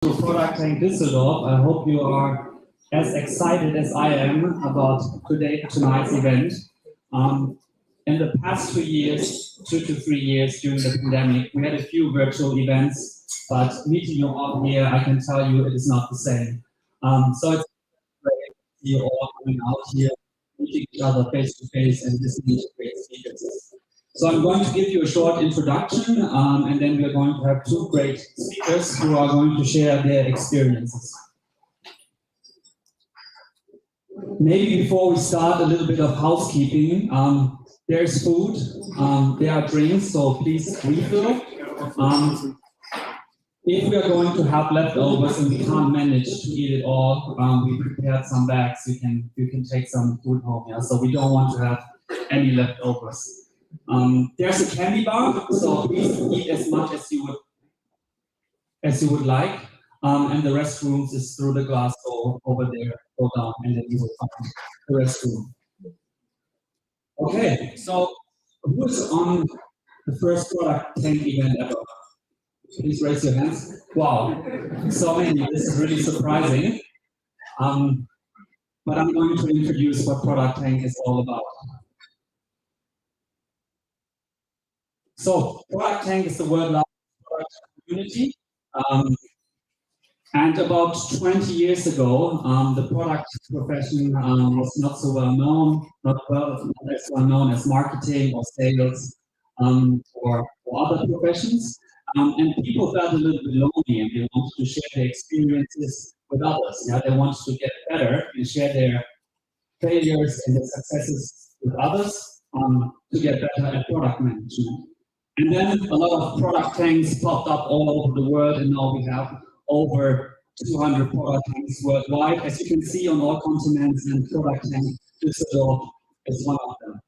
To ProductTank Düsseldorf. I hope you are as excited as I am about tonight's event. In the past 2 years, 2 to 3 years during the pandemic, we had a few virtual events, but meeting you all here, I can tell you it is not the same. So it's great to see you all coming out here, meeting each other face to face and listening to great speakers. So I'm going to give you a short introduction, and then we're going to have two great speakers who are going to share their experiences. Maybe before we start, a little bit of housekeeping. There's food, there are drinks, so please refill. If we are going to have leftovers and we can't manage to eat it all, we prepared some bags. You can take some food home. Yeah? So we don't want to have any leftovers. There's a candy bar, so please eat as much as you would like. And the restrooms is through the glass door over there. Go down, and then you will find the restroom. Okay, so who is on the first ProductTank event ever? Please raise your hands. Wow, so many. This is really surprising. But I'm going to introduce what ProductTank is all about. So ProductTank is the world's largest product community. And about 20 years ago, the product profession was not so well known, not as well known as marketing or sales or other professions. And people felt a little bit lonely, and they wanted to share their experiences with others. Yeah? They wanted to get better and share their failures and their successes with others to get better at product management. And then a lot of ProductTanks popped up all over the world, and now we have over 200 ProductTanks worldwide, as you can see on all continents, and ProductTank Düsseldorf is one of them.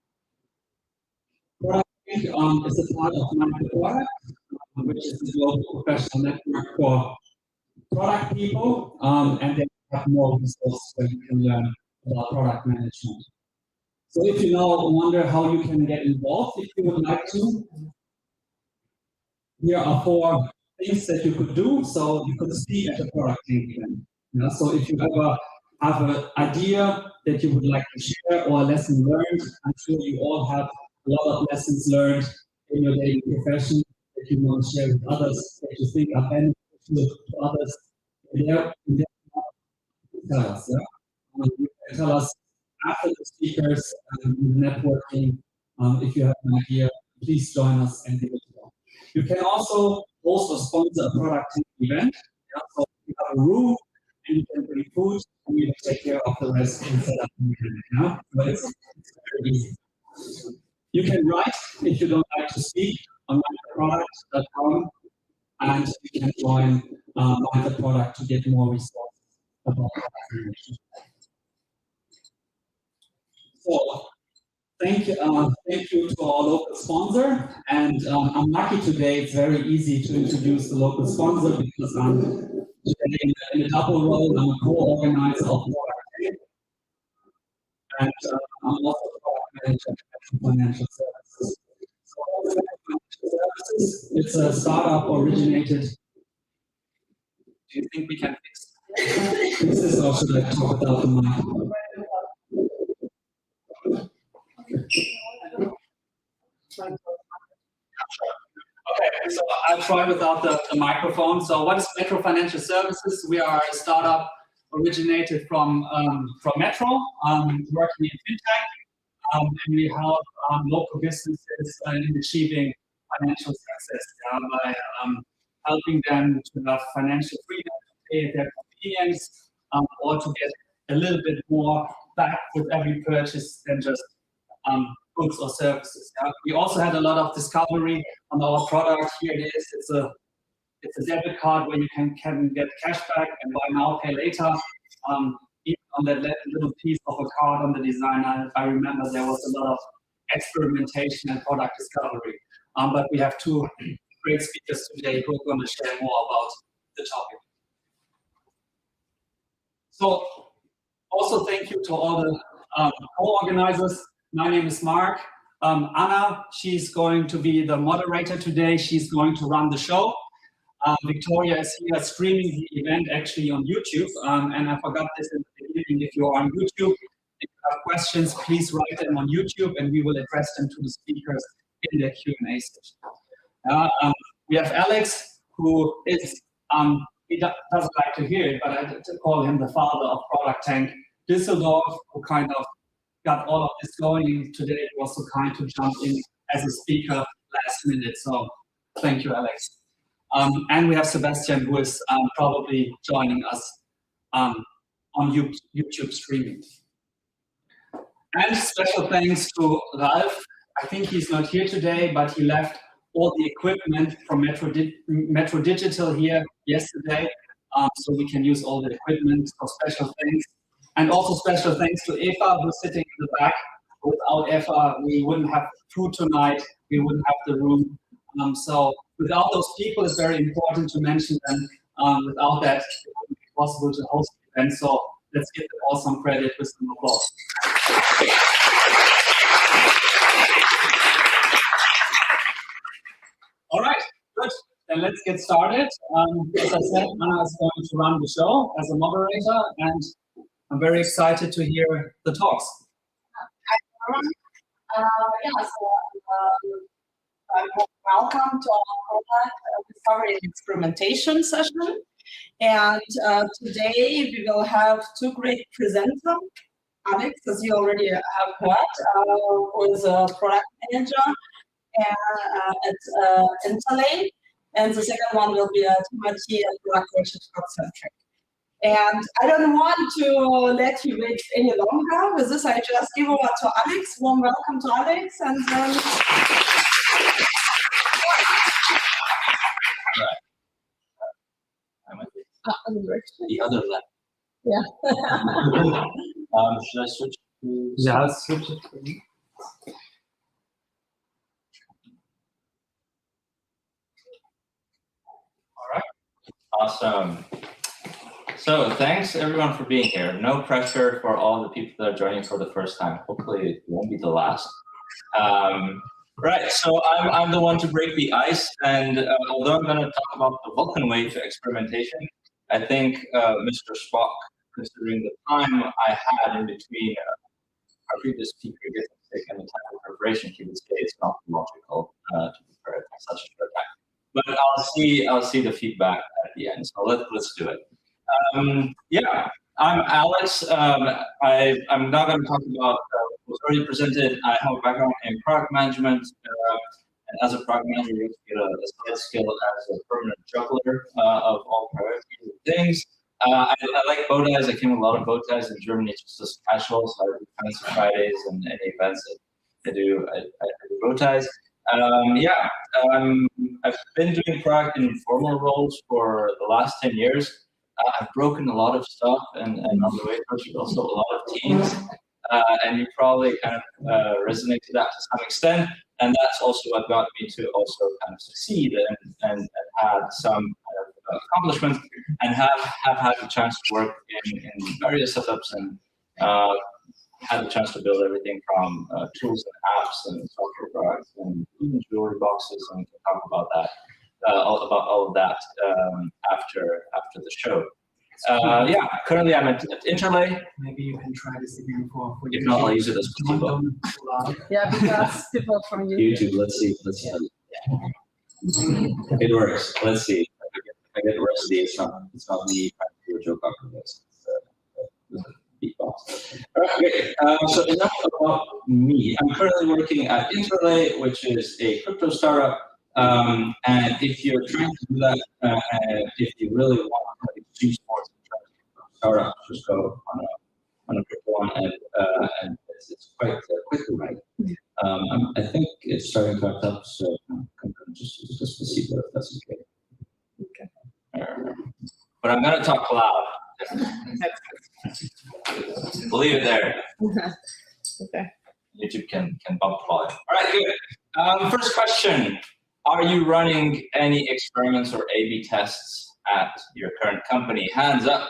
ProductTank is a part of MyProduct, which is the global professional network for product people, and they have more resources where you can learn about product management. So if you now wonder how you can get involved, if you would like to, here are 4 things that you could do. So you could speak at a ProductTank event. Yeah? So if you ever have an idea that you would like to share or a lesson learned, I'm sure you all have a lot of lessons learned in your daily profession that you want to share with others, that you think are beneficial to others. Tell us. Yeah? You can tell us after the speakers and networking. If you have an idea, please join us and give it a go. You can also host or sponsor a ProductTank event. Yeah? So you have a room and you can bring food and you can take care of the rest and set up the event. Yeah? But it's very easy. You can write if you don't like to speak on mytheproduct.com, and you can join MyTheProduct to get more resources about product creation. So thank you to our local sponsor, and I'm lucky today. It's very easy to introduce the local sponsor because I'm today in a double role. I'm a co-organizer of ProductTank, and I'm also a product manager at Financial Services. So Financial Services, it's a startup originated. Do you think we can fix this, or should I talk about the mic? Okay, so I'll try without the microphone. So what is Metro Financial Services? We are a startup originated from Metro, working in fintech, and we help local businesses in achieving financial success by helping them to have financial freedom, to pay at their convenience, or to get a little bit more back with every purchase than just goods or services. Yeah? We also had a lot of discovery on our product. Here it is. It's a debit card where you can get cash back and buy now, pay later. Even on that little piece of a card on the design, I remember there was a lot of experimentation and product discovery. But we have 2 great speakers today who are going to share more about the topic. So also thank you to all the co-organizers. My name is Mark. Anna, she's going to be the moderator today. She's going to run the show. Victoria is here streaming the event actually on YouTube, and I forgot this in the beginning. If you're on YouTube, if you have questions, please write them on YouTube, and we will address them to the speakers in the Q&A session. We have Alex, who is, he doesn't like to hear it, but I call him the father of ProductTank Düsseldorf, who kind of got all of this going. Today he was so kind to jump in as a speaker last minute. So thank you, Alex. And we have Sebastian, who is probably joining us on YouTube streaming. And special thanks to Ralph. I think he's not here today, but he left all the equipment from Metro Digital here yesterday, so we can use all the equipment. So special thanks. And also special thanks to Eva, who's sitting in the back. Without Eva, we wouldn't have food tonight, we wouldn't have the room. So without those people, it's very important to mention them. Without that, it wouldn't be possible to host the event. So let's give them all some credit with some applause. All right, good. Then let's get started. As I said, Anna is going to run the show as a moderator, and I'm very excited to hear the talks. Hi, everyone. Welcome to our product discovery and experimentation session. And today we will have two great presenters. Alex, as you already have heard, who is a product manager at Interlay. And the second one will be Timothy Krechel. And I don't want to let you wait any longer. With this, I just give over to Alex. Warm welcome to Alex. And then... The other left. Yeah. Should I switch to... Yeah, switch it for you. All right. Awesome. So thanks everyone for being here. No pressure for all the people that are joining for the first time. Hopefully it won't be the last. Right, so I'm the one to break the ice, and although I'm going to talk about the Vulcan Way to Experimentation, I think Mr. Spock, considering the time I had in between our previous speaker and the type of preparation he would say it's not logical to prepare it in such a short time. But I'll see the feedback at the end. So let's do it. Yeah, I'm Alex. I'm not going to talk about what's already presented. I have a background in product management, and as a product manager, you get a side skill as a permanent juggler of all priorities and things. I like bow ties. I came with a lot of bow ties in Germany, just as casual. So I do Fancy Fridays and any events that I do bow ties. I've been doing product in formal roles for the last 10 years. I've broken a lot of stuff, and on the way there's also a lot of teams, and you probably kind of resonate to that to some extent, and that's also what got me to also kind of succeed and had some kind of accomplishments, and have had the chance to work in various setups, and had the chance to build everything from tools and apps and software products and even jewelry boxes, and we can talk about that. All of that after the show. Yeah, currently I'm at Interlay. Maybe you can try this again for if not, I'll use it as placebo. Yeah, because people from YouTube. Let's see. It works. Let's see. I get rusty. It's not me trying to do a joke after this. Beatbox. All right, great. So enough about me. I'm currently working at Interlay, which is a crypto startup. And if you're trying to do that, if you really want to exchange sports and startup, just go on a crypto one, and it's quite quickly right. I think it's starting to act up, so I'm just to see if that's okay. Okay. But I'm going to talk loud. We'll leave it there. Okay. YouTube can bump the volume. All right, good. First question. Are you running any experiments or A/B tests at your current company? Hands up.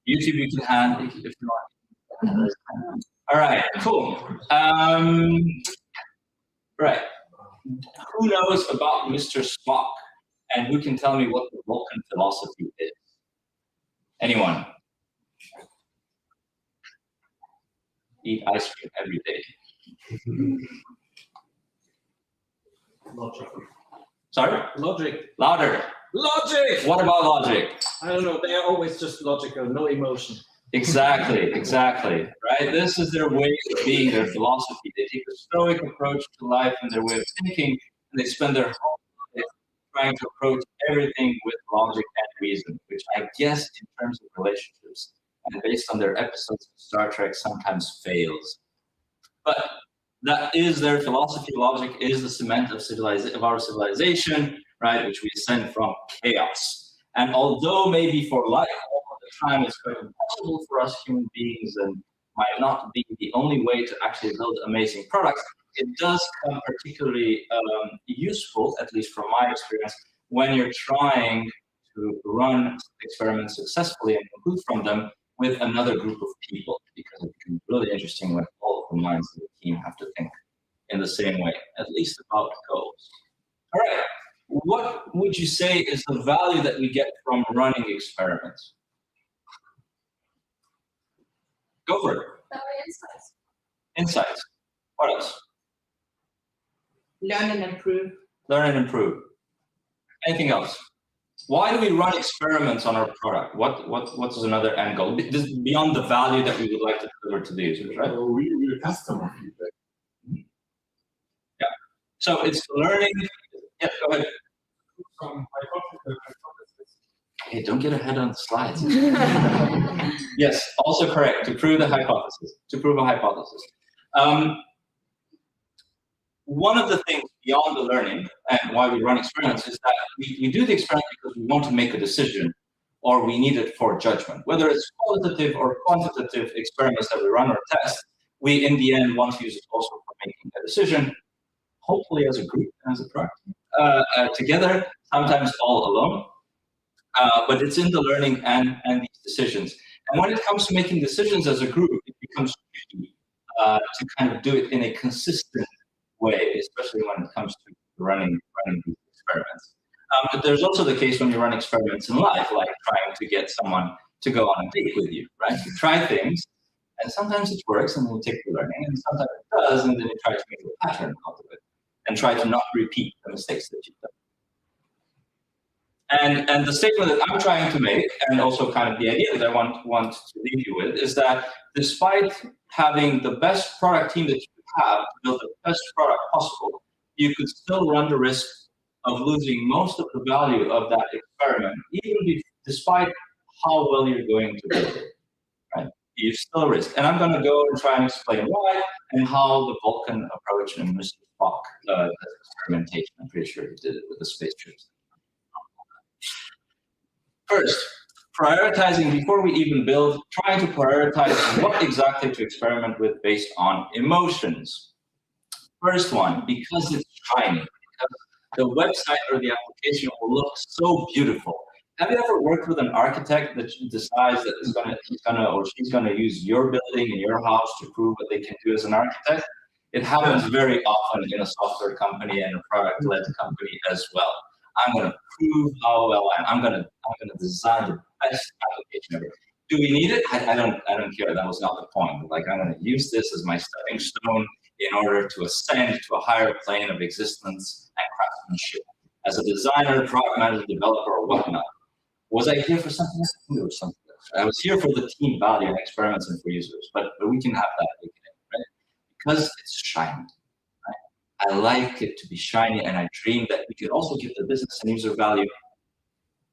YouTube, you can hand if you want. All right, cool. Right. Who knows about Mr. Spock And who can tell me what the Vulcan philosophy is? Anyone? Eat ice cream every day. Logic. Sorry? Logic. Louder. Logic! What about logic? I don't know, they are always just logical, no emotion. Exactly, right? This is their way of being, their philosophy. They take a stoic approach to life and their way of thinking, and they spend their whole life trying to approach everything with logic and reason, which I guess in terms of relationships and based on their episodes of Star Trek sometimes fails. But that is their philosophy. Logic is the cement of our civilization, right? Which we ascend from chaos. And although maybe for life, all of the time it's quite impossible for us human beings and might not be the only way to actually build amazing products, it does come particularly useful, at least from my experience, when you're trying to run experiments successfully and conclude from them with another group of people, because it can be really interesting when all of the minds of the team have to think in the same way, at least about goals. All right, what would you say is the value that we get from running experiments? Go for it. Insights. Insights. What else? Learn and improve. Learn and improve. Anything else? Why do we run experiments on our product? What's another end goal? This is beyond the value that we would like to deliver to the users, right? We're customer feedback. Yeah. So it's learning. Yeah, go ahead. Some hypothesis. Hey, don't get ahead on the slides. Yes, also correct. To prove the hypothesis. To prove a hypothesis. One of the things beyond the learning and why we run experiments is that we do the experiment because we want to make a decision or we need it for judgment. Whether it's qualitative or quantitative experiments that we run or test, we in the end want to use it also for making a decision, hopefully as a group, as a product, together, sometimes all alone. But it's in the learning and these decisions. And when it comes to making decisions as a group, it becomes tricky to kind of do it in a consistent way, especially when it comes to running these experiments. But there's also the case when you run experiments in life, like trying to get someone to go on a date with you, right? You try things, and sometimes it works, and then you take the learning, and sometimes it does, and then you try to make a pattern out of it, and try to not repeat the mistakes that you've done. And the statement that I'm trying to make, and also kind of the idea that I want to leave you with, is that despite having the best product team that you have to build the best product possible, you could still run the risk of losing most of the value of that experiment, despite how well you're going to build it, right? You still risk. And I'm going to go and try and explain why and how the Vulcan approach and Mr. Spock does experimentation. I'm pretty sure he did it with the space trips. First, prioritizing before we even build, trying to prioritize what exactly to experiment with based on emotions. First one, because it's shiny, because the website or the application will look so beautiful. Have you ever worked with an architect that decides that he's gonna or she's gonna use your building and your house to prove what they can do as an architect? It happens very often in a software company and a product-led company as well. I'm going to prove how well I'm going to design the best application ever. Do we need it? I don't care. That was not the point. Like, I'm going to use this as my stepping stone in order to ascend to a higher plane of existence and craftsmanship. As a designer, product manager, developer, or whatnot. Was I here for something else? I think there was something else. I was here for the team value and experiments and for users, but we can have that, right? Because it's shiny. I like it to be shiny, and I dream that we could also give the business and user value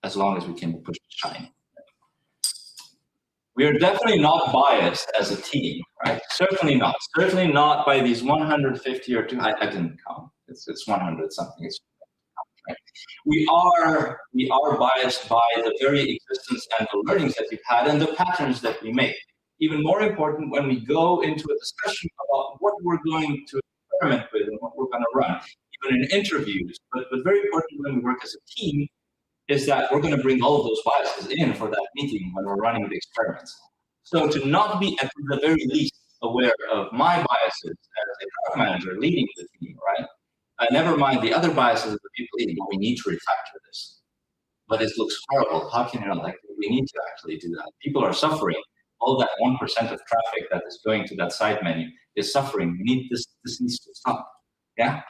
as long as we can push it shiny. We are definitely not biased as a team, right? Certainly not. Certainly not by these 150 or 200. I didn't count. It's 100 something. It's, right? We are biased by the very existence and the learnings that we've had and the patterns that we make. Even more important, when we go into a discussion about what we're going to experiment with and what we're going to run, even in interviews, but very important when we work as a team, is that we're going to bring all of those biases in for that meeting when we're running the experiments. So to not be at the very least aware of my biases as a product manager leading the team, right? Never mind the other biases of the people eating. We need to refactor this. But it looks horrible. How can you not? Like, we need to actually do that. People are suffering. All that 1% of traffic that is going to that side menu is suffering. We need this needs to stop. Yeah?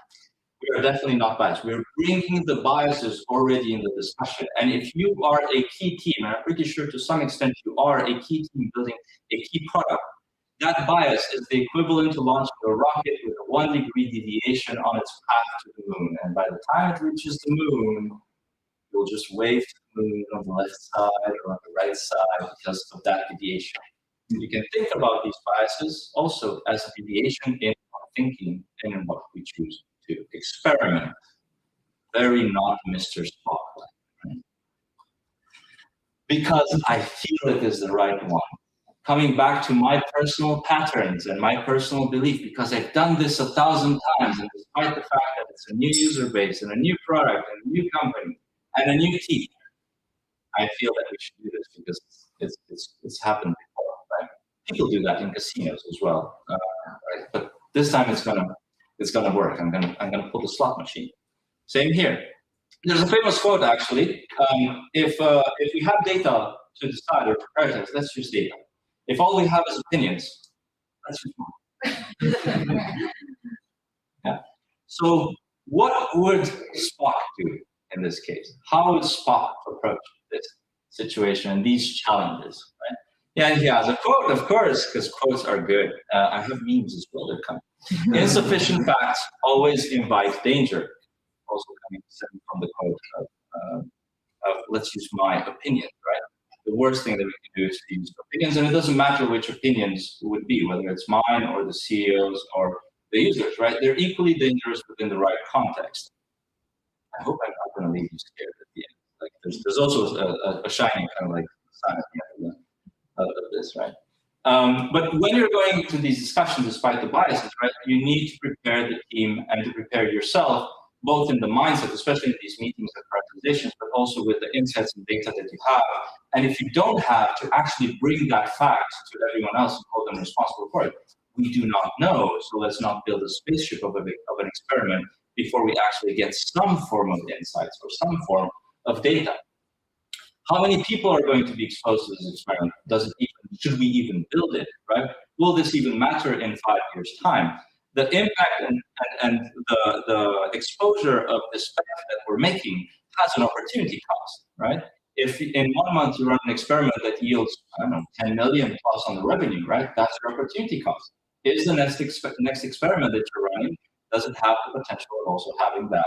We are definitely not biased. We're bringing the biases already in the discussion. And if you are a key team, and I'm pretty sure to some extent you are a key team building a key product, that bias is the equivalent to launching a rocket with a 1 degree deviation on its path to the moon. And by the time it reaches the moon, you'll just wave to the moon on the left side or on the right side because of that deviation. You can think about these biases also as a deviation in our thinking and in what we choose to experiment. Very not Mr. Spotlight. Right? Because I feel it is the right one. Coming back to my personal patterns and my personal belief, because I've done this 1,000 times, and despite the fact that it's a new user base and a new product and a new company and a new team, I feel that we should do this because it's happened before, right? People do that in casinos as well, right? But this time it's gonna work. I'm gonna pull the slot machine. Same here. There's a famous quote actually. If we have data to decide or to prioritize, let's use data. If all we have is opinions, let's use mine. Yeah. So what would Spock do in this case? How would Spock approach this situation and these challenges? Right? Yeah, and he has a quote, of course, because quotes are good. I have memes as well that come. Insufficient facts always invite danger. Also coming from the quote of let's use my opinion, right? The worst thing that we can do is to use opinions, and it doesn't matter which opinions would be, whether it's mine or the CEO's or the users, right? They're equally dangerous within the right context. I hope I'm not going to leave you scared at the end. Like there's also a shining kind of like sign at the end of this, right? But when you're going into these discussions, despite the biases, right, you need to prepare the team and to prepare yourself, both in the mindset, especially in these meetings and prioritizations, but also with the insights and data that you have. And if you don't have, to actually bring that fact to everyone else and hold them responsible for it. We do not know, so let's not build a spaceship of an experiment before we actually get some form of insights or some form of data. How many people are going to be exposed to this experiment? Should we even build it, right? Will this even matter in 5 years' time? The impact and the exposure of this fact that we're making has an opportunity cost, right? If in 1 month you run an experiment that yields, I don't know, 10 million plus on the revenue, right? That's your opportunity cost. Is the next experiment that you're running, does it have the potential of also having that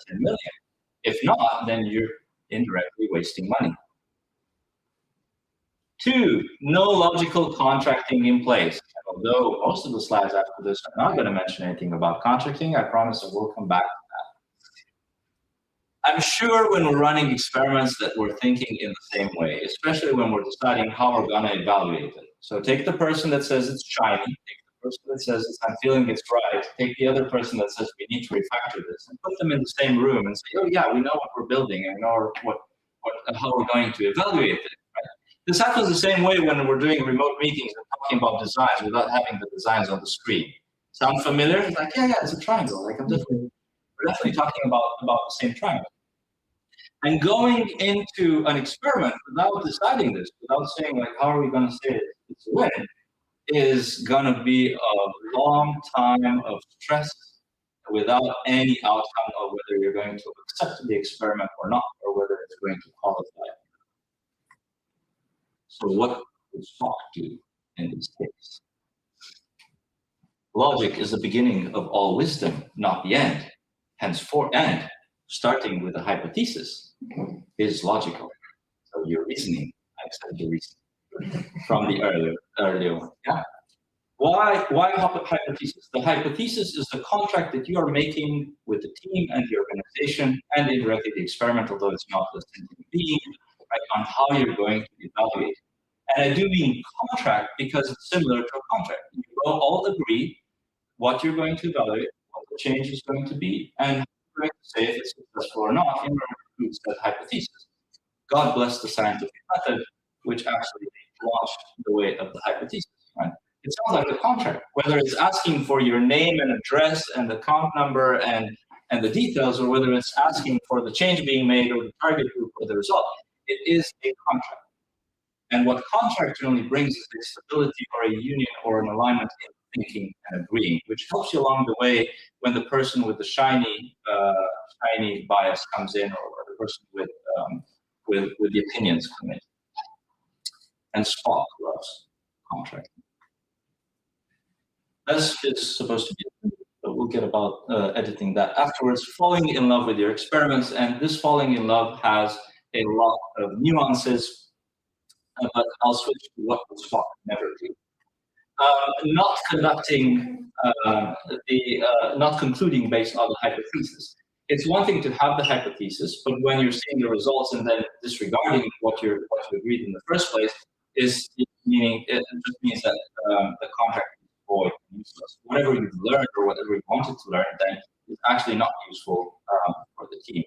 10 million? If not, then you're indirectly wasting money. 2, no logical contracting in place. And although most of the slides after this are not going to mention anything about contracting, I promise I will come back to that. I'm sure when we're running experiments that we're thinking in the same way, especially when we're deciding how we're going to evaluate it. So take the person that says it's shiny, take the person that says I'm feeling it's right, take the other person that says we need to refactor this, and put them in the same room and say, oh yeah, we know what we're building and know how we're going to evaluate it. This happens the same way when we're doing remote meetings and talking about designs without having the designs on the screen. Sound familiar? It's like, yeah, it's a triangle. Like we're definitely talking about the same triangle. And going into an experiment without deciding this, without saying like, how are we going to say it's a win, is going to be a long time of stress without any outcome of whether you're going to accept the experiment or not, or whether it's going to qualify. So what would Spock do in this case? Logic is the beginning of all wisdom, not the end. Henceforth, and starting with a hypothesis is logical. So your reasoning, I accept your reasoning from the earlier one. Yeah. Why hypothesis? The hypothesis is the contract that you are making with the team and the organization and indirectly the experiment, although it's not a sentient being, right, on how you're going to evaluate. And I do mean contract because it's similar to a contract. You will all agree what you're going to evaluate, what the change is going to be, and how you're going to say if it's successful or not in order to prove that hypothesis. God bless the scientific method, which actually launched the way of the hypothesis. Right? It sounds like a contract, whether it's asking for your name and address and account number and and the details, or whether it's asking for the change being made or the target group or the result. It is a contract. And what contract generally brings is a stability or a union or an alignment in thinking and agreeing, which helps you along the way when the person with the shiny bias comes in, or the person with the opinions come in. And Spock loves contract. This is supposed to be, but we'll get about editing that afterwards. Falling in love with your experiments, and this falling in love has a lot of nuances. But I'll switch to what would Spock never do. Not conducting not concluding based on the hypothesis. It's one thing to have the hypothesis, but when you're seeing the results and then disregarding what you agreed in the first place, it just means that the contract is void and useless. Whatever you've learned or whatever you wanted to learn then is actually not useful for the team.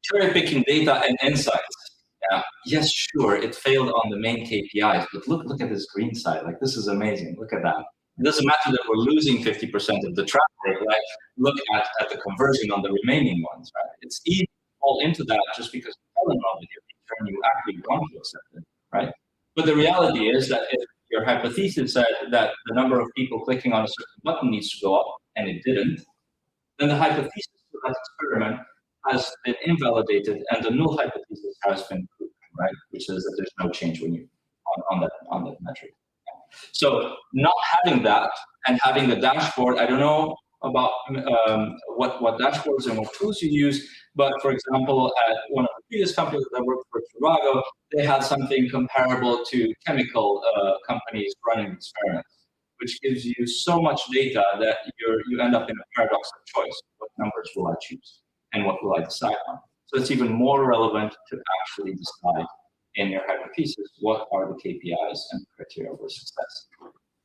Cherry picking data and insights. Yes, sure, it failed on the main KPIs, but look at this green side. Like, this is amazing. Look at that. It doesn't matter that we're losing 50% of the traffic, right? Look at the conversion on the remaining ones, right? It's easy to fall into that just because you fell in love with your feature and you actually want to accept it, right? But the reality is that if your hypothesis said that the number of people clicking on a certain button needs to go up, and it didn't, then the hypothesis of that experiment has been invalidated, and the null hypothesis has been proven, right? Which is that there's no change when you on that metric. So not having that and having the dashboard, I don't know about what dashboards and what tools you use, but for example, at one of the previous companies that I worked for, Trivago, they had something comparable to chemical companies running experiments, which gives you so much data that you end up in a paradox of choice. What numbers will I choose? And what will I decide on? So it's even more relevant to actually decide in your hypothesis what are the KPIs and criteria for success.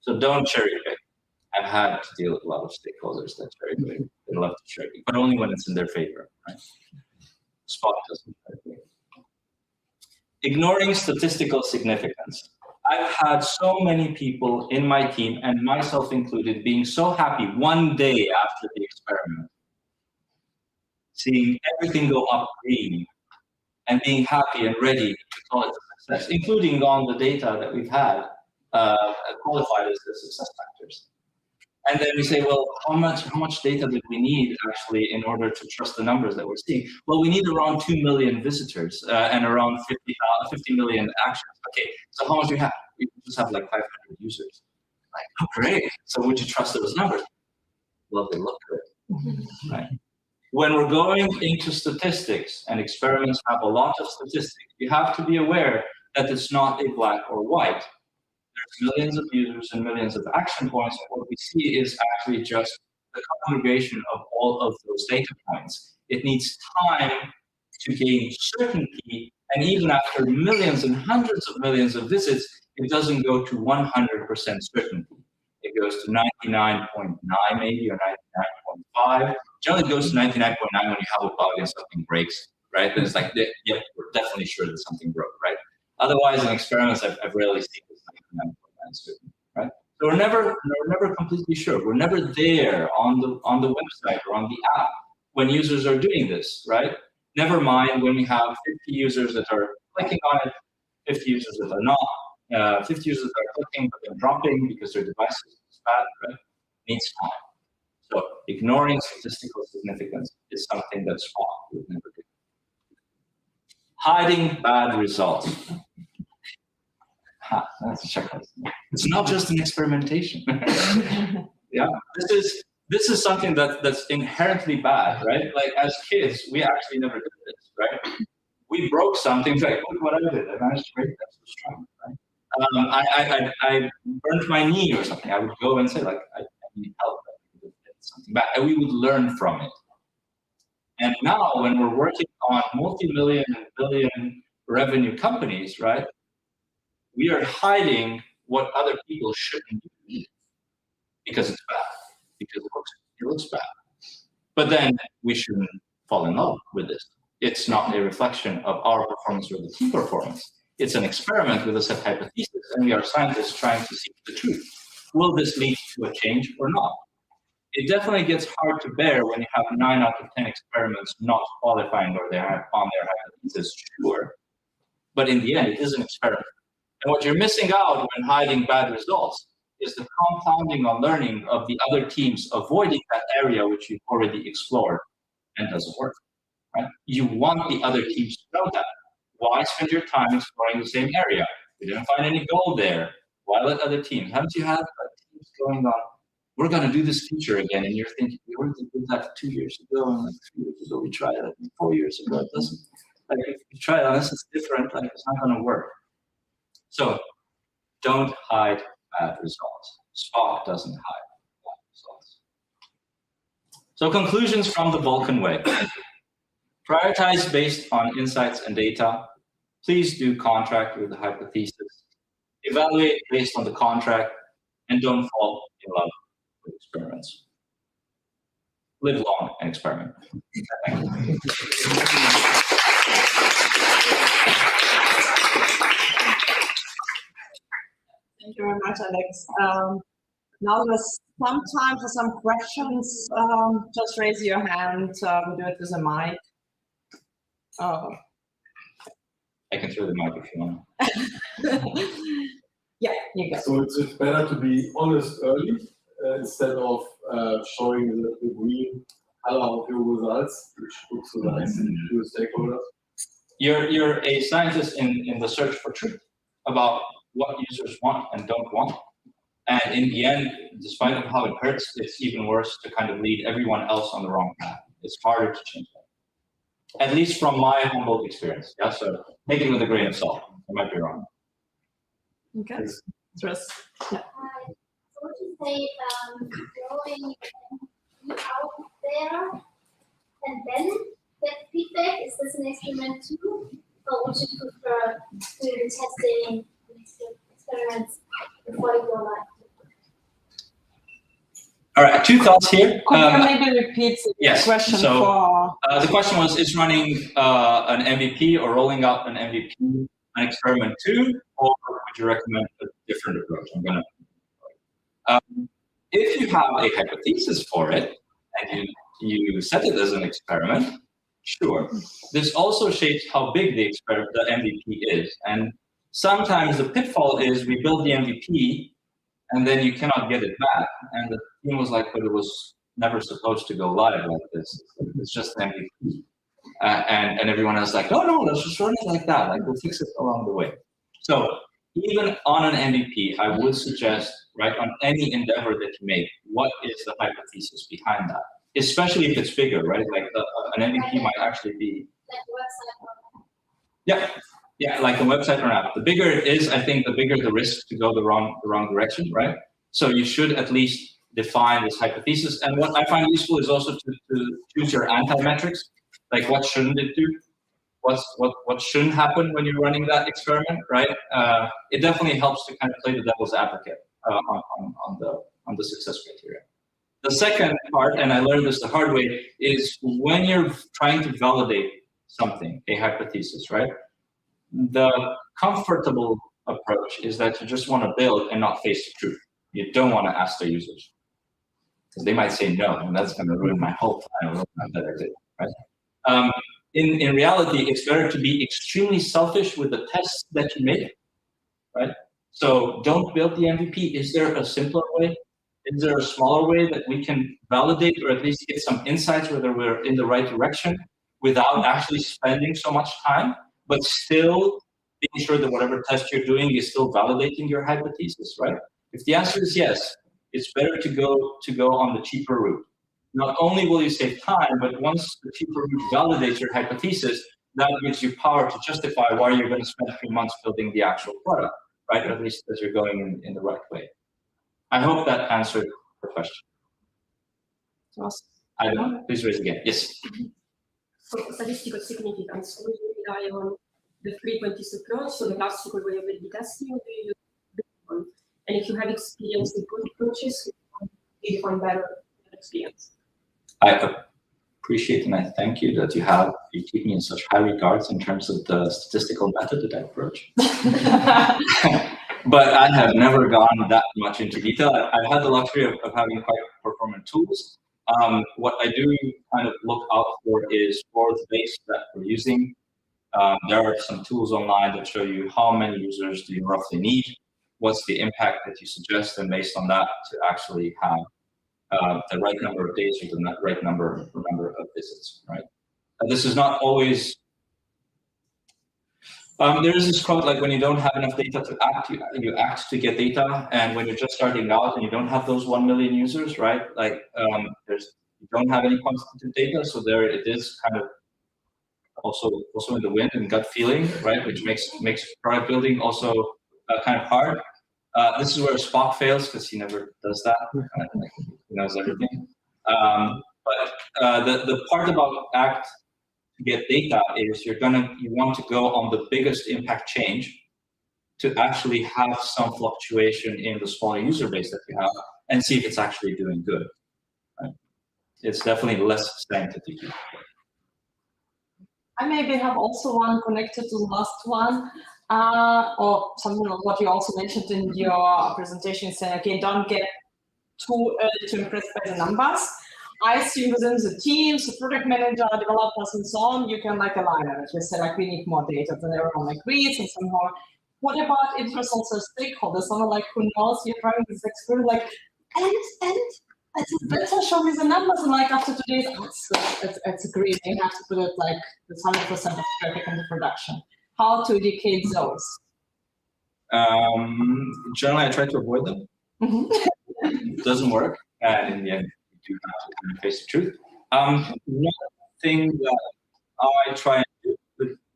So don't cherry pick. I've had to deal with a lot of stakeholders that cherry pick. They love to cherry pick, but only when it's in their favor, right? Spock doesn't cherry pick. Ignoring statistical significance. I've had so many people in my team, and myself included, being so happy one day after the experiment, seeing everything go up green and being happy and ready to call it a success, including on the data that we've had qualified as the success factors. And then we say, well, how much data did we need actually in order to trust the numbers that we're seeing? Well, we need around 2 million visitors and around 50 million actions. Okay, so how much do we have? We just have like 500 users. Like, oh, great. So would you trust those numbers? Well, they look good, right? When we're going into statistics, and experiments have a lot of statistics, you have to be aware that it's not a black or white. There's millions of users and millions of action points, and what we see is actually just the congregation of all of those data points. It needs time to gain certainty, and even after millions and hundreds of millions of visits, it doesn't go to 100% certainty. It goes to 99.9 maybe, or 99.5. Generally, it goes to 99.9 when you have a bug and something breaks, right? Then it's like, yep, we're definitely sure that something broke, right? Otherwise, in experiments, I've rarely seen this 99.9 certain, right? So we're never completely sure. We're never there on the website or on the app when users are doing this, right? Never mind when we have 50 users that are clicking on it, 50 users that are not, 50 users that are clicking but then dropping because their device is bad, right? Needs time. So ignoring statistical significance is something that Spock would never do. Hiding bad results. That's a checklist. It's not just an experimentation. Yeah, this is something that's inherently bad, right? Like as kids, we actually never did this, right? We broke something, like look what I did. I managed to break that so strong, right? I burnt my knee or something. I would go and say like I need help. Something bad, and we would learn from it. And now, when we're working on multi-million and billion revenue companies, right, we are hiding what other people shouldn't do because it's bad, because it looks bad. But then we shouldn't fall in love with this. It's not a reflection of our performance or the team performance. It's an experiment with a set hypothesis, and we are scientists trying to seek the truth. Will this lead to a change or not? It definitely gets hard to bear when you have 9 out of 10 experiments not qualifying or they are on their hypothesis, sure. But in the end, it is an experiment. And what you're missing out when hiding bad results is the compounding on learning of the other teams avoiding that area which you've already explored and doesn't work. Right? You want the other teams to know that. Why spend your time exploring the same area? You didn't find any gold there. Why let other teams? Haven't you had teams going on, we're going to do this feature again, and you're thinking, we already did that 2 years ago, and like 3 years ago we tried it, and 4 years ago it doesn't. Like if you try it unless it's different, like it's not going to work. So don't hide bad results. Spock doesn't hide bad results. So conclusions from the Vulcan way. Prioritize based on insights and data. Please do contract with the hypothesis. Evaluate based on the contract, and don't fall in love with experiments. Live long and experiment. Thank you very much, Alex. Now there's some time for some questions. Just raise your hand. We do it with a mic. I can throw the mic if you want. Yeah, you go. So it's better to be honest early instead of showing the green color of your results, which looks so nice to the stakeholders. You're a scientist in the search for truth about what users want and don't want. And in the end, despite of how it hurts, it's even worse to kind of lead everyone else on the wrong path. It's harder to change that. At least from my humble experience. Yeah, so take it with a grain of salt. I might be wrong. Okay. Dress. Yeah. So would you say going out there and then get feedback? Is this an experiment too? Or would you prefer doing the testing experiments before you go live? All right, 2 thoughts here. Could you maybe repeat the yes, question so, for... the question was, is running an MVP or rolling out an MVP an experiment too, or would you recommend a different approach? I'm gonna. If you have a hypothesis for it and you set it as an experiment, sure. This also shapes how big the MVP is, and sometimes the pitfall is we build the MVP and then you cannot get it back, and the team was like, but it was never supposed to go live like this. It's just an MVP. And everyone else like, no, let's just run it like that. Like we'll fix it along the way. So even on an MVP, I would suggest, right, on any endeavor that you make, what is the hypothesis behind that? Especially if it's bigger, right? Like an MVP might actually be. Like website. Yeah, like a website or an app. The bigger it is, I think, the bigger the risk to go the wrong direction, right? So you should at least define this hypothesis. And what I find useful is also to choose your anti-metrics. Like what shouldn't it do? What shouldn't happen when you're running that experiment, right? It definitely helps to kind of play the devil's advocate on the success criteria. The second part, and I learned this the hard way, is when you're trying to validate something, a hypothesis, right? The comfortable approach is that you just want to build and not face the truth. You don't want to ask the users because they might say no, and that's going to ruin my whole plan that I did, right? In reality, it's better to be extremely selfish with the tests that you make, right? So don't build the MVP. Is there a simpler way? Is there a smaller way that we can validate or at least get some insights whether we're in the right direction without actually spending so much time, but still being sure that whatever test you're doing is still validating your hypothesis, right? If the answer is yes, it's better to go on the cheaper route. Not only will you save time, but once the cheaper route validates your hypothesis, that gives you power to justify why you're going to spend 3 months building the actual product, right? Or at least as you're going in the right way. I hope that answered the question. Awesome. I don't know. Please raise again. Yes. So statistical significance, do you rely on the frequentist approach, so the classical way of A/B testing, or do you use this one? And if you have experience with both approaches, do you find better experience? I appreciate and I thank you that you keep me in such high regards in terms of the statistical method that I approach. But I have never gone that much into detail. I've had the luxury of having quite performant tools. What I do kind of look out for is for the base that we're using. There are some tools online that show you how many users do you roughly need, what's the impact that you suggest, and based on that to actually have the right number of days or the right number of visits, right? This is not always, there is this quote, like when you don't have enough data to act, you act to get data. And when you're just starting out and you don't have those 1 million users, right? Like you don't have any quantitative data. So there it is kind of also in the wind and gut feeling, right? Which makes product building also kind of hard. This is where Spock fails because he never does that. He knows everything. But the part about act to get data is you want to go on the biggest impact change to actually have some fluctuation in the smaller user base that you have and see if it's actually doing good. Right? It's definitely less scientific. I maybe have also one connected to the last one, or something of what you also mentioned in your presentation, saying, okay, don't get too early to impress by the numbers. I assume within the teams, the product manager, developers, and so on, you can like align it. You say like we need more data, then everyone agrees, and somehow. What about interest also stakeholders? Someone like who knows you're trying this experiment, like and it's better show me the numbers, and like after 2 days, it's agreed. You have to put it like this 100% of traffic into production. How to educate those? Generally, I try to avoid them. It doesn't work, and in the end, you do have to face the truth. One thing that I try and do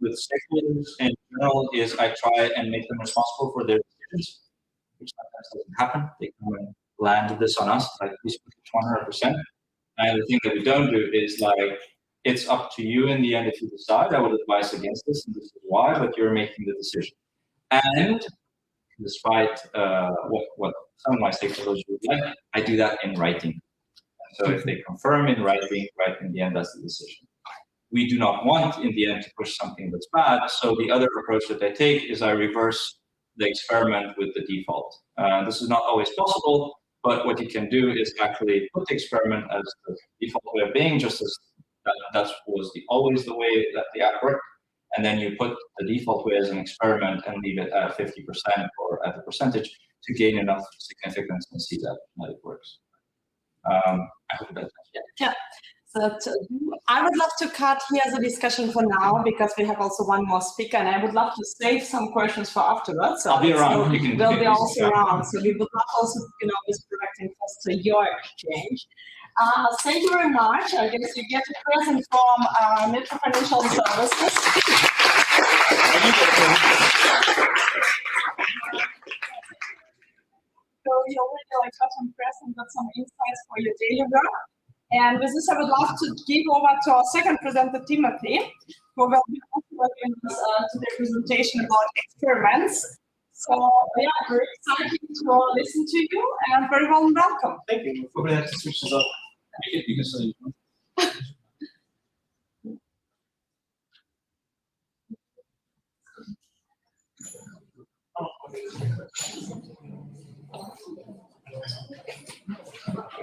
with stakeholders in general is I try and make them responsible for their decisions, which sometimes doesn't happen. They come and land this on us, like please put it 100%. And the thing that we don't do is like, it's up to you in the end if you decide. I would advise against this, and this is why, but you're making the decision. And despite what some of my stakeholders would like, I do that in writing. So if they confirm in writing, right in the end, that's the decision. We do not want, in the end, to push something that's bad. So the other approach that I take is I reverse the experiment with the default. This is not always possible, but what you can do is actually put the experiment as the default way of being, just as that was always the way that the app worked. And then you put the default way as an experiment and leave it at 50% or at a percentage to gain enough significance and see that it works. I hope that's yeah. So I would love to cut here the discussion for now because we have also one more speaker, and I would love to save some questions for afterwards. So I'll be around. So we'll be also around. So we would love also, this product and foster your exchange. Thank you very much. I guess you get a present from Metro Financial Services. So you already got some present, got some insights for your daily work. And with this, I would love to give over to our second presenter, Timothy, who will be working to the presentation about experiments. So, yeah, very excited to listen to you, and very warm welcome. Thank you. We'll probably have to switch this up. You can say.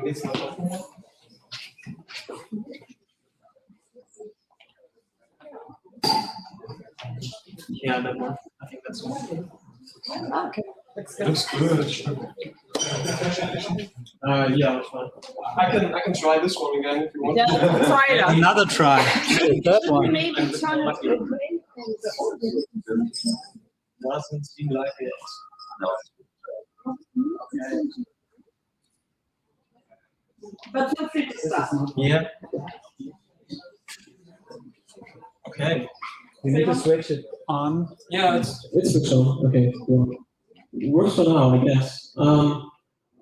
It's not. Yeah, that one. I think that's one. Okay. Looks good. Yeah, that's fine. I can try this one again if you want. Yeah, try it out. Another try. That one. Maybe turn it to green Doesn't seem like it. Okay. But feel free to start. Yeah. Okay. We need to switch it on. Yeah, it's switched on. Okay, cool. It works for now, I guess.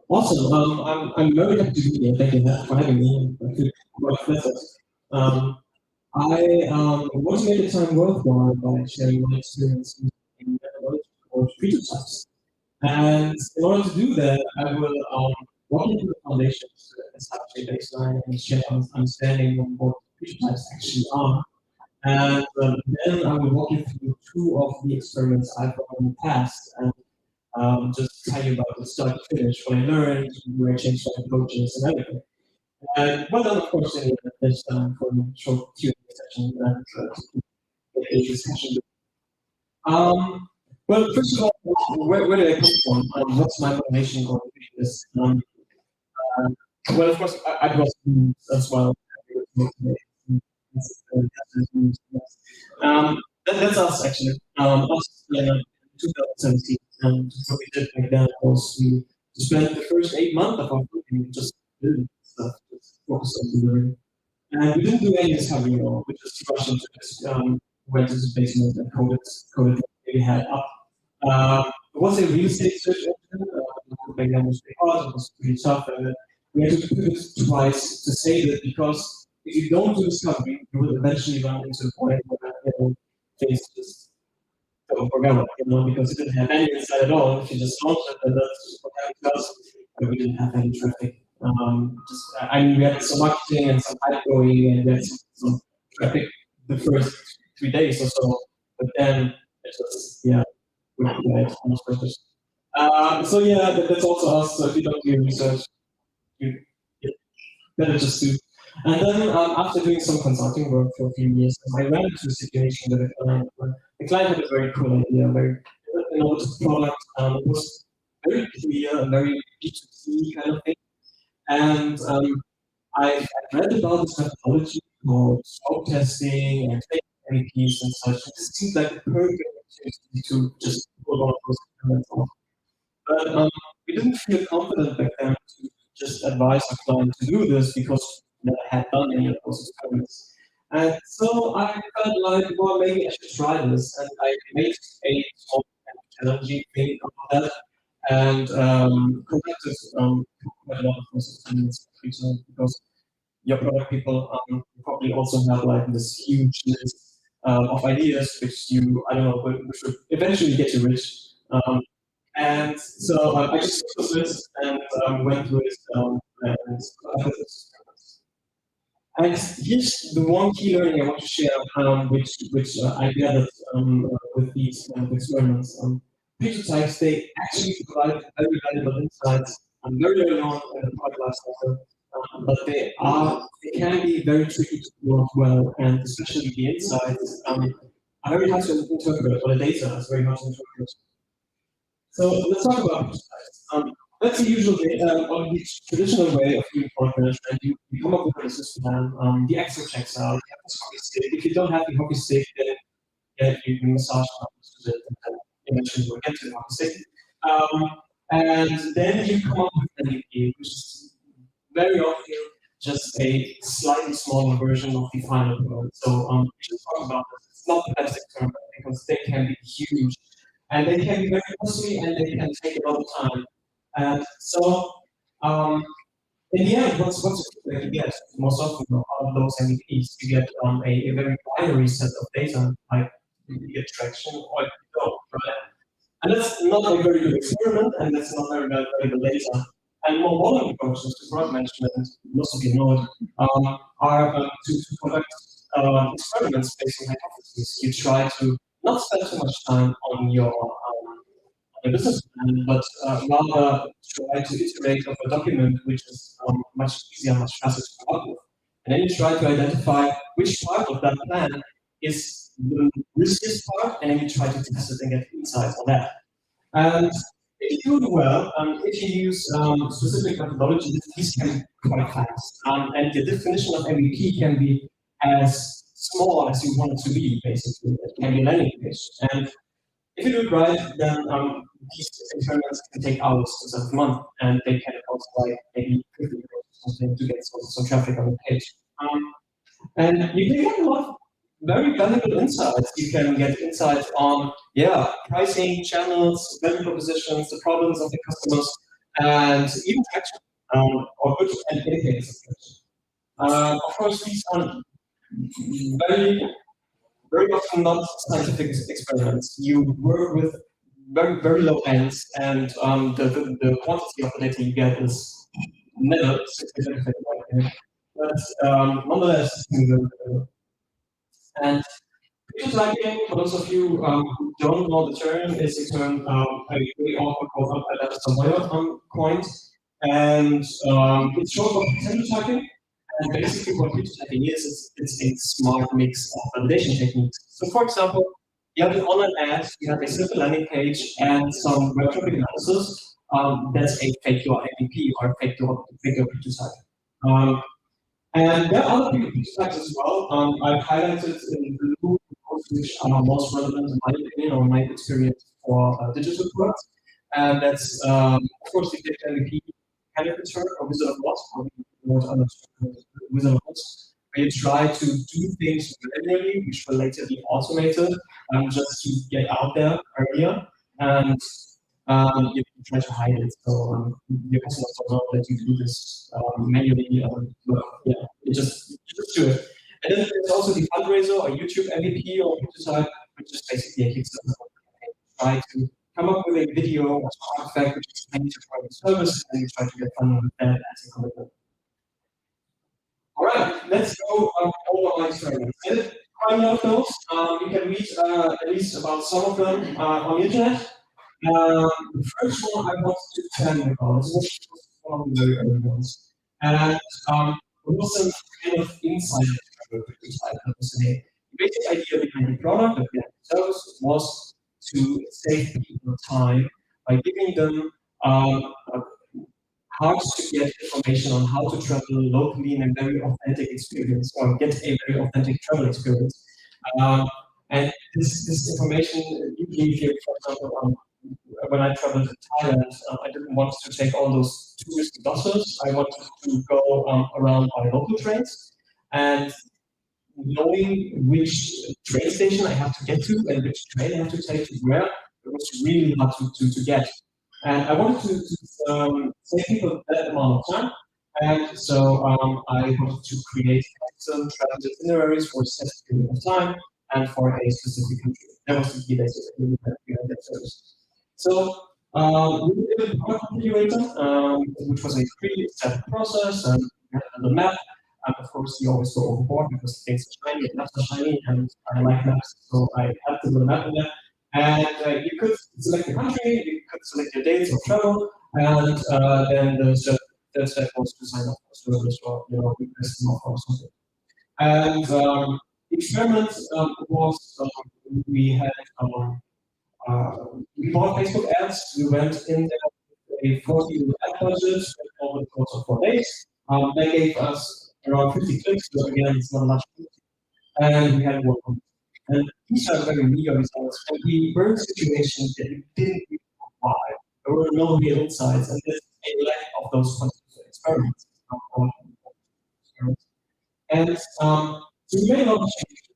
Awesome. I'm very happy to be here. Thank you for having me. I feel quite flattered. I want to make the time worthwhile by sharing my experience in methodology for Pretotypes. And in order to do that, I will walk into the foundations to establish a baseline and share an understanding of what Pretotypes actually are. And then I will walk you through two of the experiments I've done in the past and just tell you about the start to finish, what I learned, where I changed my approaches and everything. And well done, of course, in this for a short Q&A session and a discussion. Well, first of all, where did I come from? What's my motivation going to be this? Well, of course, I was as well. That's us actually. Us in 2017, and what we did back then was we spent the first 8 months of our working just building stuff, just focus on delivering. And we didn't do any discovery at all. We just rushed into this, went to the basement and coded what we had up. It was a real estate search engine. Back then was pretty hard, it was pretty tough, and we had to pivot twice to say that because if you don't do discovery, you will eventually run into a point where things just don't work out, because it didn't have any insight at all. If you just launched it, then that's what happened to us, but we didn't have any traffic. I mean, we had some marketing and some hype going, and we had some traffic the first 3 days or so, but then it just, we had almost purpose. So yeah, that's also us. So if you don't do your research, you better just do. And then after doing some consulting work for a few years, I ran into a situation with a client where the client had a very cool idea, very innovative product. It was very clear, very B2C kind of thing. And I read about this methodology called smoke testing and fake MVPs and such. It seemed like a perfect opportunity to just pull all those elements off. But we didn't feel confident back then to just advise our client to do this because we never had done any of those experiments. And so I felt like, well, maybe I should try this. And I made a small challenging thing about that and conducted quite a lot of those experiments because your product people probably also have like this huge list of ideas which you, I don't know, which would eventually get you rich. And so I just took this list and went through it. And here's the one key learning I want to share, which I gathered with these kind of experiments. Pretotypes, they actually provide very valuable insights very early on in the product lifecycle, but they can be very tricky to work well, and especially the insights are very hard to interpret, or the data is very hard to interpret. So let's talk about Pretotypes. That's the usual or the traditional way of doing product management. You come up with a business plan, the Excel checks out, you have this hockey stick. If you don't have the hockey stick, then you massage it, and then eventually we'll get to the hockey stick. And then you come up with an MVP, which is very often just a slightly smaller version of the final product. So we should talk about this. It's not the best experiment because they can be huge. And they can be very costly, and they can take a lot of time. And so, in the end, what's you get most often out of those MVPs? You get a very binary set of data, like you get traction or you don't, right? And that's not a very good experiment, and that's not very good data. And more modern approaches to product management, most of you know it, are to conduct experiments based on hypotheses. You try to not spend too much time on your business plan, but rather try to iterate of a document which is much easier, much faster to come up with. And then you try to identify which part of that plan is the riskiest part, and then you try to test it and get insights on that. And if you do well, if you use specific methodologies, these can be quite fast. And the definition of MVP can be as small as you want it to be, basically. It can be a landing page. And if you do it right, then these experiments can take hours instead of a month, and they can cost like maybe 50 euros or something to get some traffic on the page. And you can get a lot of very valuable insights. You can get insights on, pricing, channels, value propositions, the problems of the customers, and even traction, or good and indicators of traction. Of course, these are very often not scientific experiments. You work with very, very low ends, and the quantity of the data you get is never significant. But nonetheless, and Pretotyping, for those of you who don't know the term, is a term I really often call up at some lawyer coined, and it's short for pretotyping. And basically, what pretotyping is it's a smart mix of validation techniques. So, for example, you have an online ad, you have a simple landing page, and some web traffic analysis. That's a fake URL MVP or fake URL pretotype. And there are other pretotypes as well. I've highlighted in blue those which are most relevant in my opinion or my experience for digital products. And that's, of course, the data MVP candidate return or Wizard of Oz, or Wizard of Oz, where you try to do things manually, which were later be automated, just to get out there earlier. And you try to hide it, so your customers don't know that you do this manually. Yeah, you just do it. And then there's also the fundraiser or YouTube MVP or Pretotype, which is basically a Kickstarter campaign. Try to come up with a video or artifact which explains your product service, and you try to get funding with that as a commitment. All right, let's go over my experiments. I did quite a lot of those. You can read at least about some of them on the internet. The first one I wanted to tell you about was one of the very early ones. And it was some kind of insight that was the basic idea behind the product, the service, was to save people time by giving them how to get information on how to travel locally in a very authentic experience, or get a very authentic travel experience. And this information, usually if you, for example, when I traveled to Thailand, I didn't want to take all those tourist buses. I wanted to go around by local trains, and knowing which train station I have to get to and which train I have to take to where, it was really hard to get. And I wanted to save people that amount of time, and so I wanted to create custom travel itineraries for a set period of time and for a specific country. That was the key basically behind that service. So we did a product configurator, which was a pre-set process, and we had the map. And of course, you always go overboard because things are shiny, and maps are shiny, and I like maps, so I had to put a map in there. And you could select the country, you could select your dates of travel, and then the step was to sign up for service or request an offer or something. And the experiment was we had we bought Facebook ads. We went in there with a 40 ad budget over the course of 4 days. That gave us around 50 clicks, so again, it's not a large quantity. And we had 1 month. And these are very meager results. And we were in situations that we didn't really know why. There were no real insights, and there's a lack of those quantitative experiments. And so we made a lot of changes.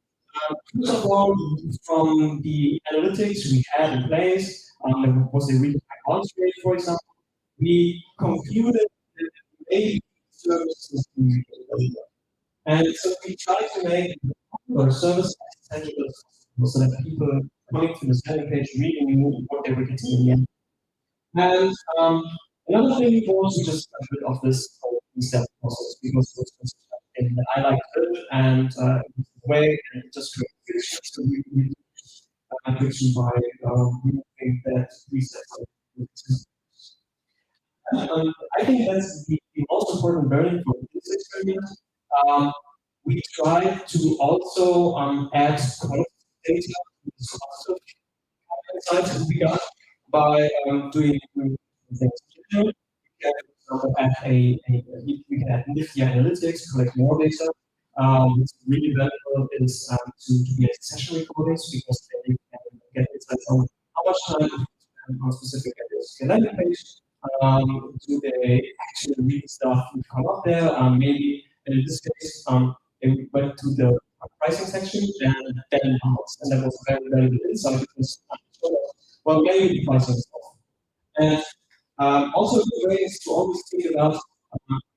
First of all, from the analytics we had in place, there was a really high bounce rate, for example. We computed that maybe services can be. And so we tried to make the service as tangible as possible, so that people coming to the landing page really knew what they were getting in the end. And another thing was we just got rid of this whole step process, because it was just something that I liked it, and way, and it just created friction. So we reduced friction by removing that reset. I think that's the most important learning from this experiment. We tried to also add qualitative data to the source of insights that we got by doing things. We can add nifty analytics, collect more data. What's really valuable is to get session recordings, because then you can get insights on how much time you spend on specific areas of the landing page. Do they actually read stuff that come up there? Maybe in this case, they went to the pricing section and then out, and that was very valuable insight, because well, maybe the pricing is off. And also the way is to always think about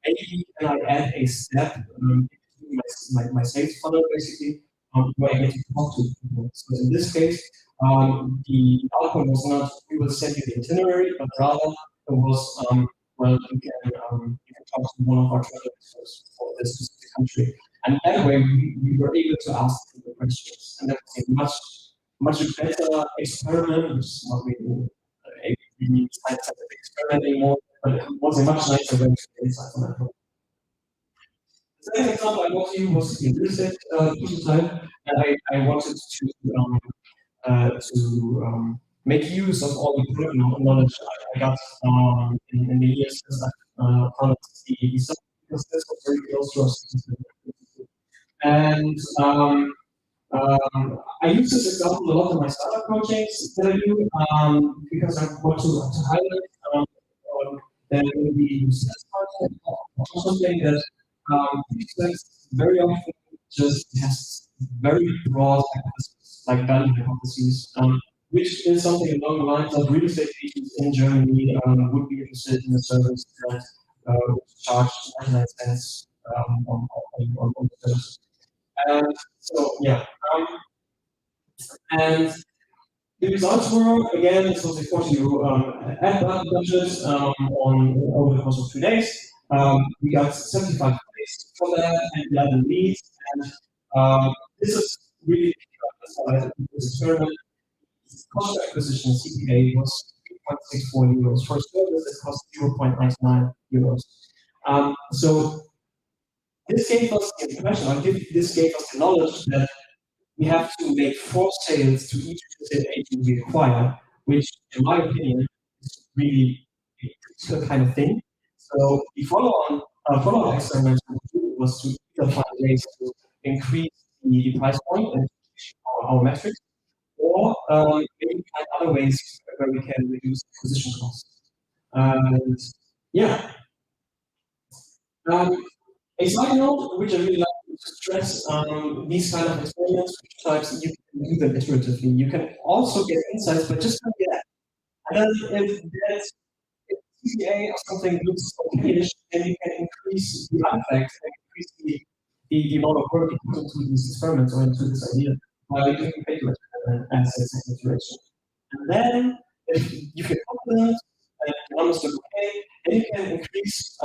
maybe can I add a step my sales funnel, basically, where I get to talk to people. So in this case, the outcome was not we will send you the itinerary, but rather it was well, you can talk to one of our travel experts for this specific country. And that way we were able to ask the questions. And that was a much better experiment, which is not really a scientific experiment anymore, but it was a much nicer way to get insight from that problem. The second example I brought to you was the real estate prototype, and I wanted to make use of all the product knowledge I got in the years as I founded the startup, because this was very close to us. And I use this example a lot in my startup projects that I do, because I want to highlight that when we use this content or something that very often just has very broad hypotheses, like value hypotheses, which is something along the lines of real estate agents in Germany would be interested in a service that would charge 99 cents on the service. And so, yeah. And the results were, again, this was a 40 euro ad budget over the course of 2 days. We got 75 plays for that and 11 leads. And this is really this experiment. Cost of acquisition CPA was 3.64 euros. For a service, it cost 0.99 euros. So this gave us the impression, or this gave us the knowledge that we have to make 4 sales to each agent we acquire, which, in my opinion, is really a critical kind of thing. So the follow-up experiment was to either find ways to increase the price point and our metrics, or maybe find other ways where we can reduce acquisition costs. And yeah. A side note, which I really like to stress, these kind of experiments, types, you can do them iteratively. You can also get insights, but just don't get. And then if CPA or something looks okay, then you can increase the artifacts and increase the amount of work you put into these experiments or into this idea by doing paper as a second iteration. And then, if you feel confident and the numbers look okay, then you can increase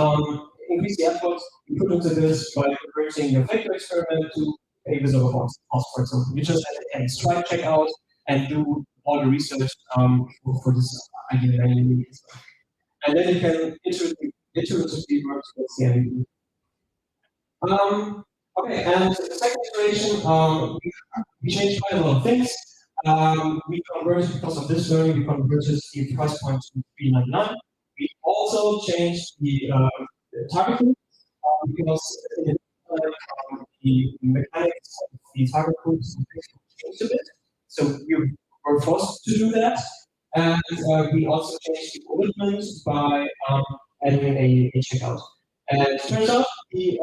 the effort you put into this by converting your vector experiment to a visible host, for example. You just can Stripe checkout and do all the research for this idea that you need. And then you can iteratively work towards the end. Okay, and the second iteration, we changed quite a lot of things. We converted, because of this learning, we converted the price point to 3.99. We also changed the target group, because the mechanics of the target groups changed a bit. So we were forced to do that. And we also changed the commitment by adding a checkout. And it turns out the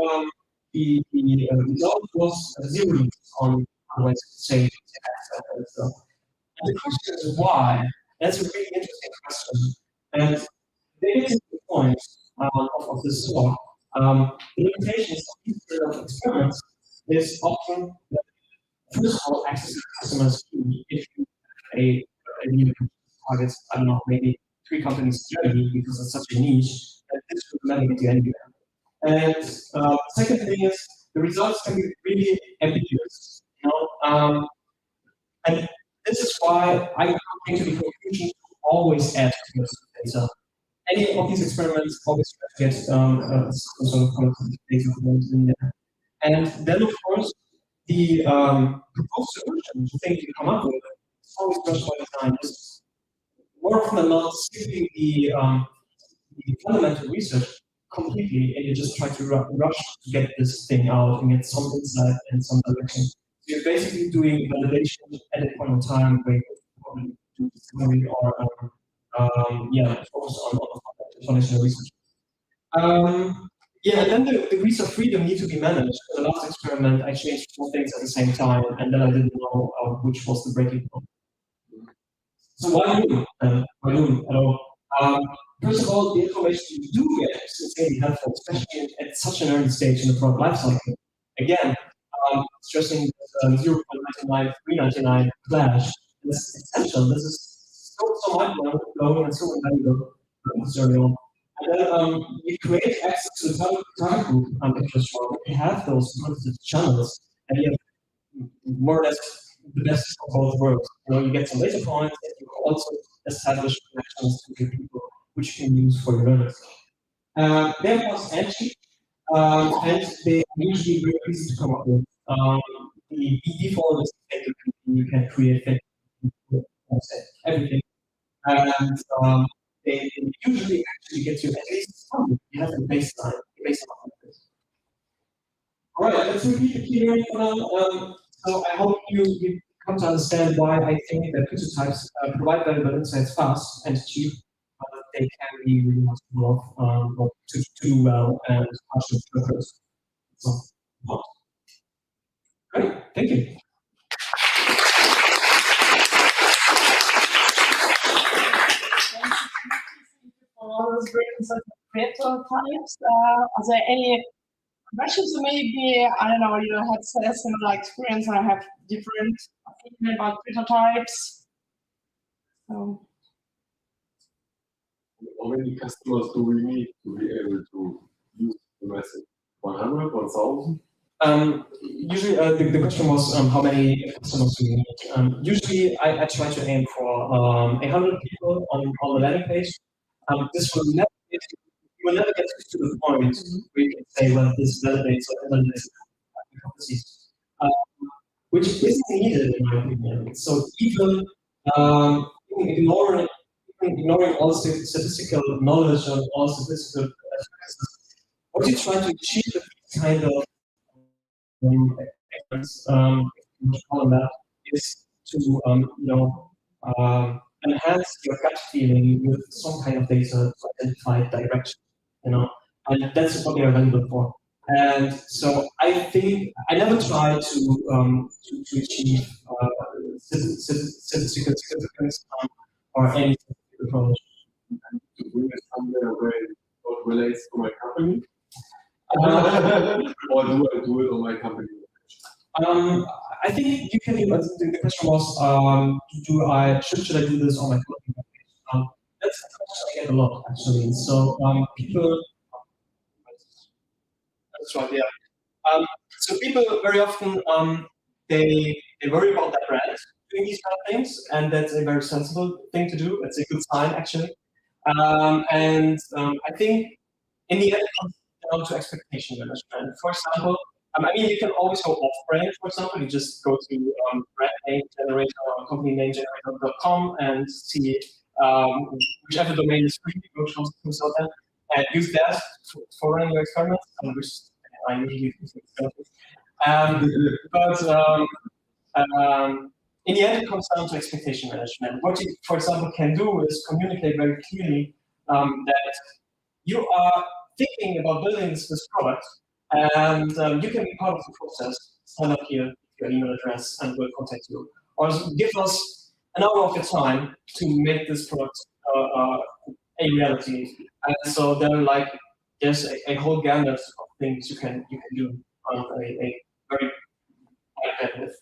result was 0 on otherwise same stuff. And the question is why? That's a really interesting question. And they get to the point of this talk. The limitations of these sort of experiments is often that, first of all, access to customers key. If you have a new targets, I don't know, maybe 3 companies in Germany, because it's such a niche, that this would never get you anywhere. And second thing is, the results can be really ambiguous, you know? And this is why I came to the conclusion to always add to data. Any of these experiments always get some sort of qualitative data in there. And then, of course, the proposed solution, the thing you come up with, is always just by design. Just more often than not, skipping the fundamental research completely, and you just try to rush to get this thing out and get some insight and some direction. So you're basically doing validation at a point in time where you probably do discovery or focus on foundational research. And then the degrees of freedom need to be managed. In the last experiment, I changed 4 things at the same time, and then I didn't know which was the breaking point. So why do at all? First of all, the information you do get is extremely helpful, especially at such an early stage in the product lifecycle. Again, stressing 0.99, 3.99 clash is essential. This is so mind-blowing and so invaluable early on. And then you create access to the target group interest from. You have those quantitative channels, and you have more or less the best of both worlds. You know, you get some data points, and you also establish connections to the people which you can use for your learners. They're fast and cheap, and they are usually very easy to come up with. The default is that you can create everything, and they usually actually get you at least some. You have the baseline. All right, let's repeat the key learning for now. So I hope you come to understand why I think that Pretotypes provide valuable insights fast and cheap, but they can be really useful to do well and partial purpose. So, great, thank you. For those great insights of Pretotypes, are there any questions? Or maybe, I don't know, you had a similar experience and I have different opinion about Pretotypes. So. How many customers do we need to be able to use the method? 100, 1,000? Usually, the question was how many customers do we need. Usually, I try to aim for 100 people on the landing page. This will never get to the point where you can say, well, this validates or invalidates hypotheses, which isn't needed in my opinion. So even ignoring all statistical knowledge and all statistical practices, what you try to achieve with this kind of is to enhance your gut feeling with some kind of data to identify direction, and that's what they are available for. And so I think I never try to achieve statistical significance or any statistical approach. To bring it somewhere where it relates to my company, or do I do it on my company? I think you can. The question was, should I do this on my company? That's a question I get a lot actually. So people. That's right. Yeah. So people very often they worry about their brand doing these kind of things, and that's a very sensible thing to do. It's a good sign actually. And I think in the end it comes down to expectation management. For example, I mean, you can always go off-brand. For example, you just go to brand name generator or company name generator.com and see whichever domain is free, go to consultant and use that for running your experiments, which I usually use experiments. In the end, it comes down to expectation management. What you, for example, can do is communicate very clearly that you are thinking about building this product, and you can be part of the process. Sign up here, your email address, and we'll contact you. Or give us an hour of your time to make this product a reality. And so then, there's a whole gamut of things you can do on a very high bandwidth.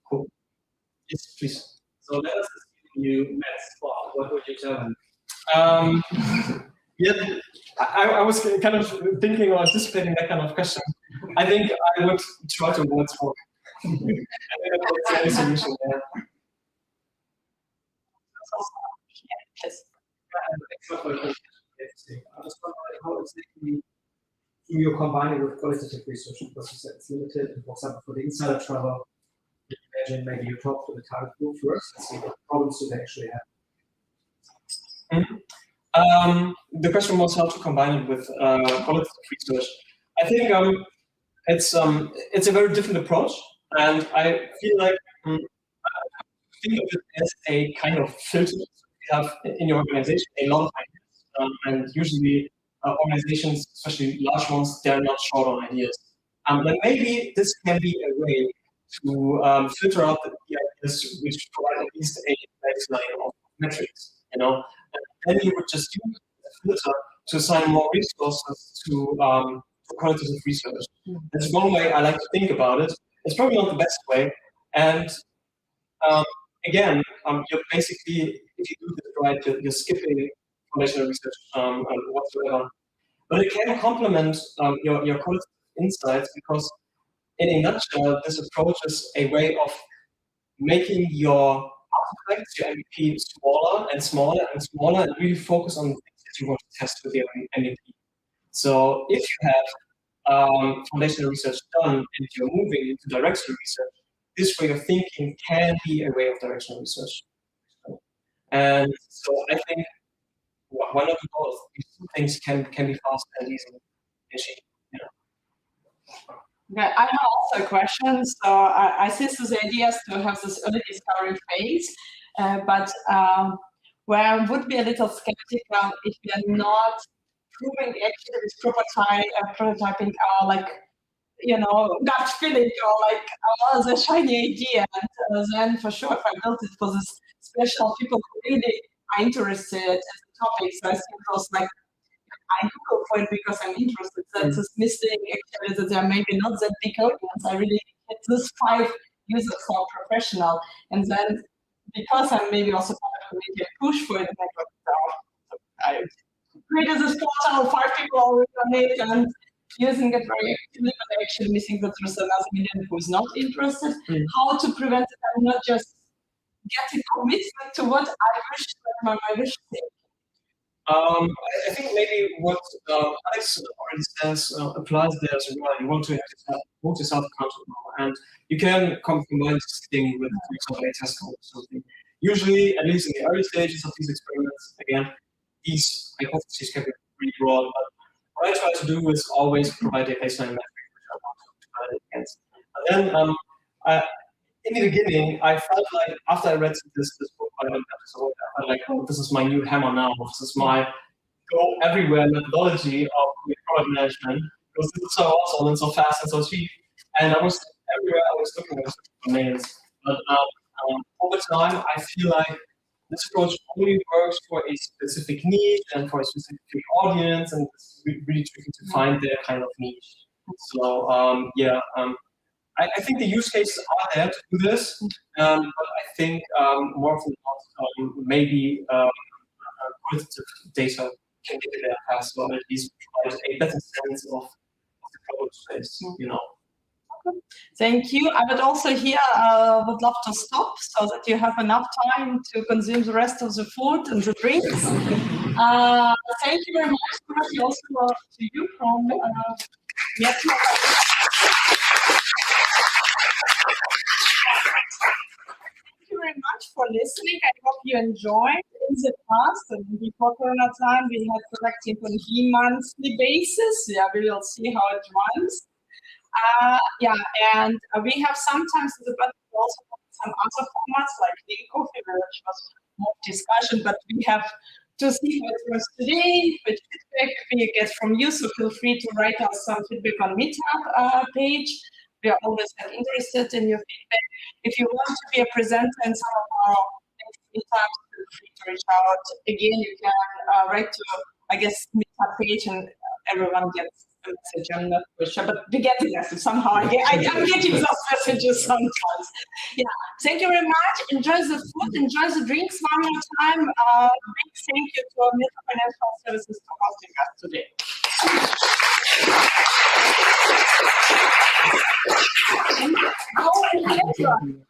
Cool. Yes, please. So let us assume you met Spot. What would you tell him? Yeah, I was kind of thinking or anticipating that kind of question. I think I would try to avoid Spot. I think that's the only solution there. I was wondering how exactly you're combining with qualitative research, because you said it's limited. And for example, for the insider travel, you imagine maybe you talk to the target group first and see what problems do they actually have. The question was how to combine it with qualitative research. I think it's a very different approach, and I feel like think of it as a kind of filter. You have in your organization a lot of ideas, and usually organizations, especially large ones, they're not short on ideas. Then maybe this can be a way to filter out the ideas which provide at least a baseline of metrics. And then you would just use the filter to assign more resources to qualitative research. That's one way I like to think about it. It's probably not the best way, and again, you're basically, if you do this right, you're skipping foundational research whatsoever. But it can complement your qualitative insights, because in a nutshell, this approach is a way of making your artifacts, your MVP, smaller and smaller and smaller, and really focus on the things that you want to test with your MVP. So if you have foundational research done and you're moving into directional research, this way of thinking can be a way of directional research. And so I think why not do both? These two things can be fast and easy. Yeah, I have also a question. So I see this idea to have this early discovery phase, but where I would be a little skeptical if we are not proving actually with prototyping our gut feeling or the shiny idea. And then for sure, if I built it for this special people who really are interested in the topics, I think it was I Google for it because I'm interested. That's just missing actually that there may be not that big audience. I really get this 5 users who are professional. And then because I'm maybe also part of the community, I push for it and I got down. I created this portal, 5 people already on it and using it very actively, but actually missing that there's another million who's not interested. How to prevent it and not just get a commitment to what I wish that my wish thing. I think maybe what Alex already says applies there as well. You want to hold yourself accountable, and you can combine this thing with, for example, a test code or something. Usually, at least in the early stages of these experiments, again, these hypotheses can be pretty broad, but what I try to do is always provide a baseline metric which I want to provide against. And then in the beginning, I felt like after I read this book by Vulcan, I felt like, oh, this is my new hammer now. This is my go everywhere methodology of product management. Because this is so awesome and so fast and so cheap. And I was everywhere I was looking for nails. But over time, I feel like this approach only works for a specific niche and for a specific audience, and it's really tricky to find their kind of niche. So I think the use cases are there to do this, but I think more often than not, maybe quantitative data can get there fast, or at least provide a better sense of the problem space, Thank you. I would also here would love to stop so that you have enough time to consume the rest of the food and the drinks. Thank you very much. Also to you from Thank you very much for listening. I hope you enjoyed. In the past, and before Corona time, we had collecting on a monthly basis. Yeah, we will see how it runs. And we have sometimes the button also some other formats like Link Coffee, which was more discussion, but we have to see what was today, which feedback we get from you. So feel free to write us some feedback on Meetup page. We are always interested in your feedback. If you want to be a presenter in some of our meetups, feel free to reach out. Again, you can write to, I guess, Meetup page, and everyone gets a message. I'm not sure, but we get the message somehow. I'm getting those messages sometimes. Yeah, thank you very much. Enjoy the food, enjoy the drinks one more time. Big thank you to Meta Financial Services for hosting us today. Oh, and